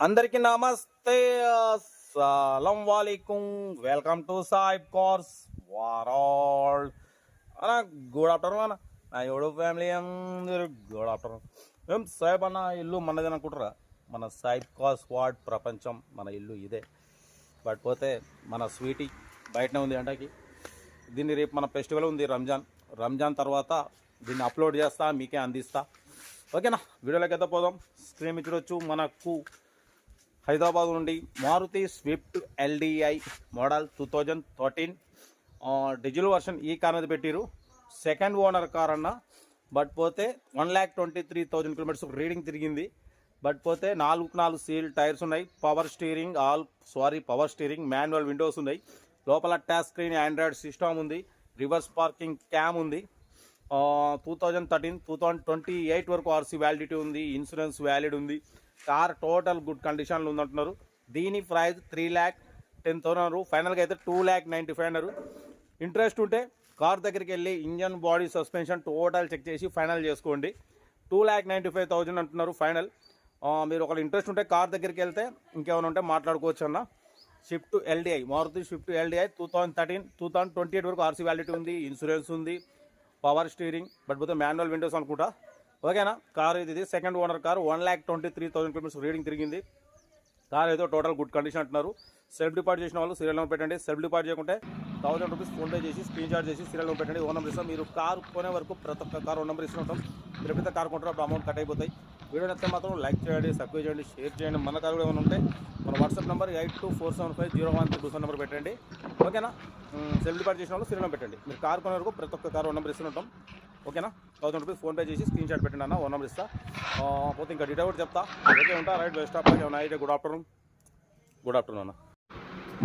అందరికీ నమస్తే, అస్సలం వాలేకుం. వెల్కమ్ టు సాయిబ్ కార్స్ వరల్డ్ అన్న. గుడ్ ఆఫ్టర్నూన్ అన్న. నా యూట్యూబ్ ఫ్యామిలీ అందరూ గుడ్ ఆఫ్టర్నూన్. ఏం సాయిబ్ అన్న ఇల్లు మనది అనుకుంటారా? మన సాయిబ్ కార్స్ వార్డ్ ప్రపంచం మన ఇల్లు ఇదే. బట్ పోతే మన స్వీటీ బయటనే ఉంది ఎండకి. దీన్ని రేపు మన ఫెస్టివల్ ఉంది రంజాన్ తర్వాత దీన్ని అప్లోడ్ చేస్తా, మీకే అందిస్తా. ఓకేనా? వీడియోలోకి అయితే పోదాం. స్క్రీన్ చూడొచ్చు. మనకు హైదరాబాద్ నుండి Maruti Swift LDI model 2013 diesel version ఈ కార్ మీద పెట్టిరు. సెకండ్ ఓనర్ కార్ అన్న. బట్ పోతే 1,23,000 కిలోమీటర్స్ రీడింగ్ తిరిగింది. బట్ పోతే 4 సీల్ టైర్స్ ఉన్నాయి. పవర్ స్టీరింగ్ మాన్యువల్ విండోస్ ఉన్నాయి. లోపల టచ్ స్క్రీన్ ఆండ్రాయిడ్ సిస్టమ్ ఉంది. రివర్స్ పార్కింగ్ క్యామ్ ఉంది. 2013 2028 వరకు ఆర్సీ వ్యాలిడిటీ ఉంది. ఇన్సూరెన్స్ వ్యాలిడ్ ఉంది. కార్ టోటల్ గుడ్ కండిషన్లో ఉందంటున్నారు. దీని ప్రైస్ 3,10,000. ఫైనల్గా అయితే 2,95,000 అన్నారు. ఇంట్రెస్ట్ ఉంటే కార్ దగ్గరికి వెళ్ళి engine, body, suspension total check చేసి ఫైనల్ చేసుకోండి. 2,95,000 అంటున్నారు ఫైనల్. మీరు ఒకవేళ ఇంట్రెస్ట్ ఉంటే కార్ దగ్గరికి వెళ్తే ఇంకేమైనా ఉంటే మాట్లాడుకోవచ్చు అన్న. Swift LDI, Maruti Swift LDI 2013 2028 వరకు ఆర్సీ వ్యాలిడిటీ ఉంది. ఇన్సూరెన్స్ ఉంది. పవర్ స్టీరింగ్, బట్ పోతే మాన్యువల్ విండోస్ అనుకుంటా. ఓకేనా? కార్ ఇది second owner car. 1,23,000 kilometres reading తిరిగింది. కార్ ఏదో టోటల్ గుడ్ కండిషన్ అంటున్నారు. సెల్ఫ్ డిపాజిట్ చేసిన వాళ్ళు సీరియల్ నెంబర్ పెట్టండి. సెల్ఫ్ డిపాజిట్ చేయకుంటే 1,000 రూపీస్ ఫోన్పే చేసి స్క్రీన్ షాట్ చేసి సీరియల్ నెంబర్ పెట్టండి. ఓన్ నెంబర్ ఇస్తాం. మీరు కార్ కొనే వరకు ప్రతి ఒక్క కార్ ఓన్ నెంబర్ ఇస్తుంటాం. మీరు ఎప్పుడైతే కార్ కొంటారో అప్పుడు అమౌంట్ కట్ అయిపోతాయి. వీడియో నచ్చితే మాత్రం లైక్ చేయండి, సబ్స్క్రైబ్ చేయండి, షేర్ చేయండి. మన కార్ కూడా ఏమైనా ఉంటే మన వాట్సాప్ నెంబర్ 82475013 నెంబర్ పెట్టండి. ఓకేనా? సెల్ఫ్ డిపాజిట్ చేసిన వాళ్ళు సీరియల్ నెంబర్ పెట్టండి. మీరు కార్ కొనే వరకు ప్రతి ఒక్క కార్ ఓన్ నెంబర్ ఇస్తుంటాం. ఓకేనా? 1,000 రూపీస్ ఫోన్పే చేసి స్క్రీన్ షాట్ పెట్టండి అన్న. ఓన్ నెంబర్ ఇస్తా. పోతే ఇంకా డీటెయిల్ కూడా చెప్తా. ఓకే ఉంటా. Right, best of luck. Night good afternoon అన్న.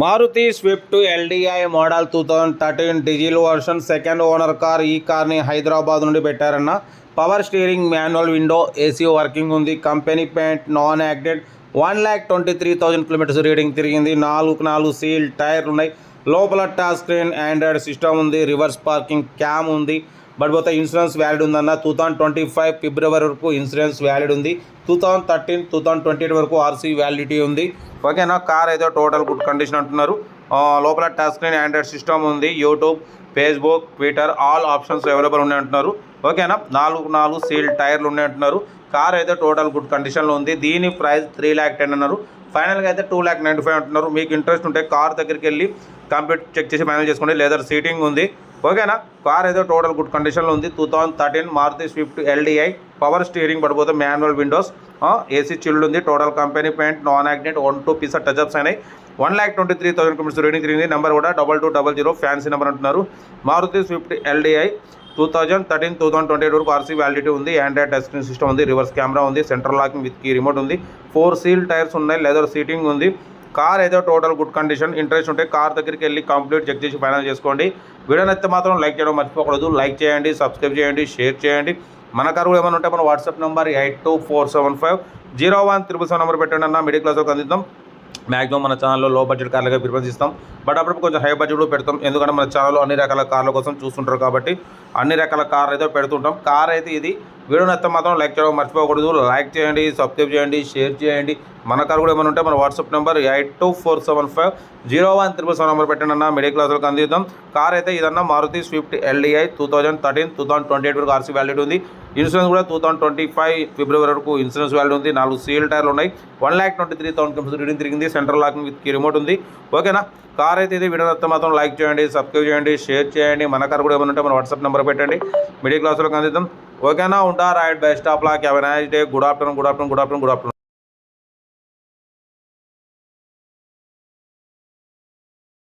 Maruti Swift LDI model 2013 diesel version second owner car. ఈ కార్ని హైదరాబాద్ నుండి పెట్టారన్న. Power steering, manual window, AC working ఉంది. Company paint, non acted. 1,23,000 kilometres reading తిరిగింది. 4 సీల్ టైర్లు ఉన్నాయి. లోపల టచ్ స్క్రీన్ ఆండ్రాయిడ్ సిస్టమ్ ఉంది. రివర్స్ పార్కింగ్ క్యామ్ ఉంది. బట్ పోతే ఇన్సూరెన్స్ వ్యాలిడ్ ఉందన్న. 2025 ఫిబ్రవరి వరకు ఇన్సూరెన్స్ వ్యాలిడ్ ఉంది. 2013 2028 వరకు ఆర్సీ వ్యాలిడిటీ ఉంది. ఓకేనా? కార్ అయితే టోటల్ గుడ్ కండిషన్ అంటున్నారు. లోపల టచ్ స్క్రీన్ ఆండ్రాయిడ్ సిస్టమ్ ఉంది. YouTube, Facebook, Twitter all options available ఉన్నాయి అంటున్నారు. ఓకేనా? 4 సీల్ టైర్లు ఉన్నాయి అంటున్నారు. కార్ అయితే టోటల్ గుడ్ కండిషన్లో ఉంది. దీని ప్రైస్ 3,10,000 అన్నారు. ఫైనల్గా అయితే 2,95,000 అంటున్నారు. మీకు ఇంట్రెస్ట్ ఉంటే కార్ దగ్గరికి వెళ్ళి కంప్లీట్ చెక్ చేసి ఫైనల్ చేసుకోండి. లెదర్ సీటింగ్ ఉంది. ఓకేనా? కార్ ఏదో టోటల్ గుడ్ కండిషన్లో ఉంది. 2013 Maruti Swift LDI. Power steering, పడిపోతే మాన్యువల్ విండోస్, ఏసీ చిల్డ్ ఉంది. Total company paint, non accident, 1-2 piece touchups అయినాయి. 1,23,000 కిలోమీటర్స్ రీడింగ్ తిరిగింది. నెంబర్ కూడా 2200 ఫ్యాన్సీ నెంబర్ అంటున్నారు. మారుతి స్విఫ్ట్ ఎల్డిఐ 2013 2028 వరకు ఆర్సీ వ్యాలిడిటీ ఉంది. ఆండ్రాయిడ్ టచ్ స్క్రీన్ సిస్టమ్ ఉంది. రివర్స్ కెమెరా ఉంది. Central locking with key remote ఉంది. 4 సీల్ టైర్స్ ఉన్నాయి. లెదర్ సీటింగ్ ఉంది. కార్ ఏదో టోటల్ గుడ్ కండిషన్. ఇంట్రెస్ట్ ఉంటే కార్ దగ్గరికి వెళ్ళి కంప్లీట్ చెక్ చేసి ఫైనల్ చేసుకోండి. వీడియో నచ్చితే మాత్రం లైక్ చేయడం మర్చిపోకూడదు. లైక్ చేయండి, సబ్స్క్రైబ్ చేయండి, షేర్ చేయండి. మన కార్ కూడా ఏమైనా ఉంటే మన వాట్సాప్ నెంబర్ 82475013 నెంబర్ పెట్టండి అన్న. మిడిల్ క్లాస్ వరకు అందిద్దాం. మ్యాక్సిమం మన ఛానల్లో లో బడ్జెట్ కార్లుగా ప్రిఫరెన్స్ ఇస్తాం. బట్ అప్పుడు కొంచెం హై బడ్జెట్ పెడతాం. ఎందుకంటే మన ఛానల్లో అన్ని రకాల కార్ల కోసం చూస్తుంటారు కాబట్టి అన్ని రకాల కార్లు అయితే పెడుతుంటాం. కార్ అయితే ఇది. వీడియో నచ్చితే మాత్రం లైక్ చేయడం మర్చిపోకూడదు. లైక్ చేయండి, సబ్స్క్రైబ్ చేయండి, షేర్ చేయండి. మన కార్ కూడా ఏమైనా ఉంటే మన వాట్సాప్ నెంబర్ 82475013 నెంబర్ పెట్టండి అన్న. మిడిల్ క్లాస్ వరకు అందిద్దాం. కార్ అయితే ఇదన్నా మారుతి స్విఫ్ట్ ఎల్డిఐ 2013 2028 వరకు ఆర్సీ వ్యాలిడ్ ఉంది. ఇన్సూరెన్స్ కూడా 2025 ఫిబ్రవరి వరకు ఇన్సూరెన్స్ వ్యాలిడ్ ఉంది. 4 సీల్ టైర్లు ఉన్నాయి. 1,23,000 కిలోమీటర్స్ రీడింగ్ తిరిగింది. Central locking with key remote ఉంది. ఓకేనా? కార్ అయితే ఇది. వీడియో నచ్చితే మాత్రం లైక్ చేయండి, సబ్స్క్రైబ్ చేయండి, షేర్ చేయండి. మన కార్ కూడా ఏమైనా ఉంటే మన వాట్సాప్ నెంబర్ పెట్టండి. మిడిల్ క్లాస్ వరకు అందిద్దాం. ఓకేనా? ఉంటా. Right, best of luck. Have a nice day. Good afternoon.